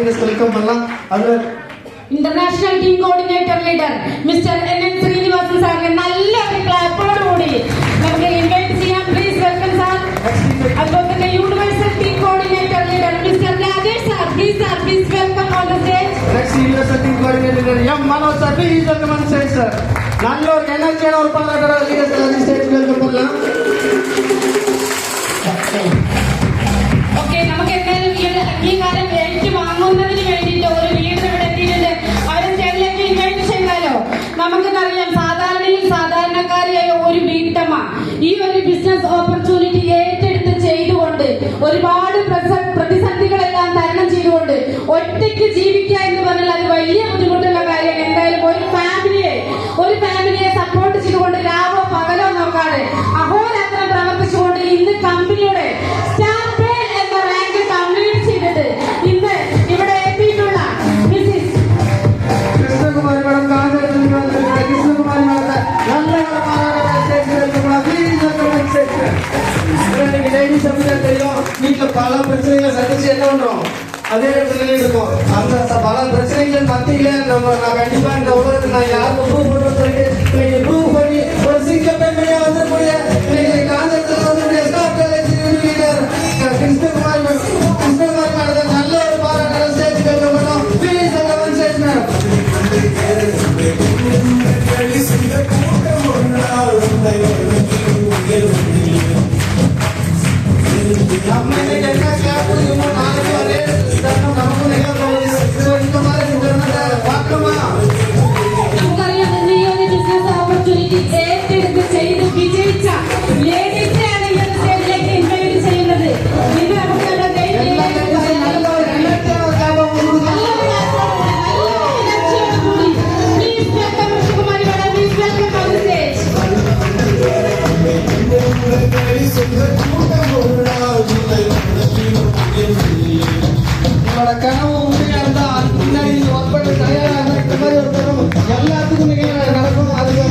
Happiness welcome பண்ணலாம். அது international team coordinator leader mister NN Srinivasan സാറിനെ നല്ലൊരു ക്ലാപ്പോടുകൂടി നമുക്ക് ഇൻവൈറ്റ് ചെയ്യാം. Please welcome sir. അതുപോലെ തന്നെ universal team coordinator leader mister Rajesh sir. Please welcome on the stage. Next universal team coordinator Manoj sir. Please welcome on stage sir. നല്ലൊരു എനർജിയാണ് ഒരു പാരാട്ട ലീഡർ സ്റ്റേജ് വെൽക്കം பண்ணலாம். ഓക്കെ, നമുക്ക് എന്തായാലും ഈ കാലം എനിക്ക് വാങ്ങുന്നതിന് വേണ്ടിയിട്ട് ഒരു ലീഡർ ഇവിടെ എത്തിയിട്ടുണ്ട്. അവരെ സ്റ്റേജിലേക്ക് ഇൻവൈറ്റ് ചെയ്താലോ? നമുക്കെന്നറിയാം, സാധാരണക്കാരിയായ ഒരു വീട്ടമ്മ ഈ ഒരു ബിസിനസ് ഓപ്പർച്യൂണിറ്റി ഏറ്റെടുത്ത് ചെയ്തുകൊണ്ട് ഒരുപാട് പ്രതിസന്ധികളെല്ലാം തരണം ചെയ്തുകൊണ്ട് ഒറ്റയ്ക്ക് ജീവിക്കുക എന്ന് പറഞ്ഞാൽ അത് വലിയ ബുദ്ധിമുട്ടുള്ള കാര്യമാണ്. എന്തായാലും ഒരു ഫാമിലിയെ സപ്പോർട്ട് ചെയ്തുകൊണ്ട് രാവോ പകലോ നോക്കാതെ അഹോരാത്രം പ്രവർത്തിച്ചുകൊണ്ട് ഇന്ന് കമ്പനിയുടെ സ്റ്റാർ എന്ന റാങ്ക് കംപ്ലീറ്റ് ചെയ്തിട്ട് ഇന്ന് ഇവിടെ എത്തിയിട്ടുള്ള Mrs Krishnakumari madam Krishnakumari madam வீட்டுல பல பிரச்சனைகளை சந்திச்சு என்ன பண்றோம், அதே இடத்துல இருக்கும். அந்த பல பிரச்சனைகள் மத்தியில நான் கண்டிப்பா இந்த உலகத்துக்கு நான் யாருக்கு ப்ரூவ் பண்றோம் சொல்லிட்டு இன்னைக்கு ப்ரூவ் பண்ணி ஒரு சிங்க பெண்மணியா வந்துக்கூடிய இன்னைக்கு காஞ்சிபுரத்துல வந்து லீடர் கிருஷ்ணகுமாரி மேடம் நல்ல ஒரு பாராட்டு ஸ்டேஜ் வெல்கம் பண்ணோம். Please welcome stage madam. நம்ம இன்னைக்கு என்ன கிளாஸ் கொடுக்கணுமோ நாளைக்கு வரே நமக்கு நிகழ்வு இந்த மாதிரி பார்க்கணுமா? നമുക്കറിയാം, ഇന്ന് ഈ ഒരു ബിസിനസ് ഓപ്പർച്യൂണിറ്റി ഏറ്റെടുത്ത് ചെയ്ത് വിജയിച്ച ലേഡീസിനെയാണ് ഈ ഒരു സ്റ്റേജിലേക്ക് ഇൻവൈറ്റ് ചെയ്യുന്നത്. ഇന്ന് നമുക്ക് உங்களோட கனவு உண்மையாக பின்னாடி ஒர்க் தயாராக இந்த மாதிரி ஒரு கனவு எல்லாத்துக்கும் நிகழ்ச்சி நடக்கும். அதுக்கு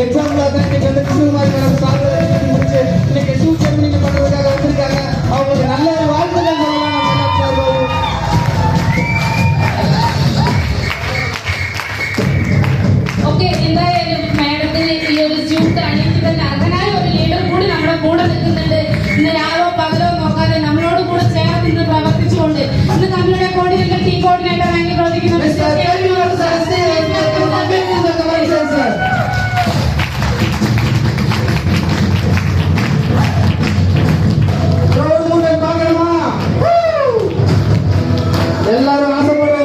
எக்ஸாம்பிள் தான் இன்னைக்கு வந்து கிருஷ்ணகுமாரி மேடம் முடிச்சு இன்னைக்கு சூச்சம் நீங்க பண்றதுக்காக வந்திருக்காங்க. அவங்களுக்கு நல்ல ஒரு வாழ்த்துக்கள் சொல்லலாம். ഓക്കെ, എന്തായാലും മാഡത്തിന് ഈ ഒരു സ്യൂട്ട് അണിയിച്ച് തന്നെ അർഹനായ ഒരു ലീഡർ കൂടി നമ്മുടെ കൂടെ നിൽക്കുന്നുണ്ട്. ഇന്ന് രാവോ പകലോ നോക്കാതെ നമ്മളോട് കൂടെ ചേർന്ന് ഇന്ന് പ്രവർത്തിച്ചുകൊണ്ട് ഇന്ന് നമ്മളുടെ കോർഡിനേറ്റർ ടീം കോർഡിനേറ്റർ റാങ്കിൽ പ്രവർത്തിക്കുന്ന எல்லாரும் ஆசைப்படுற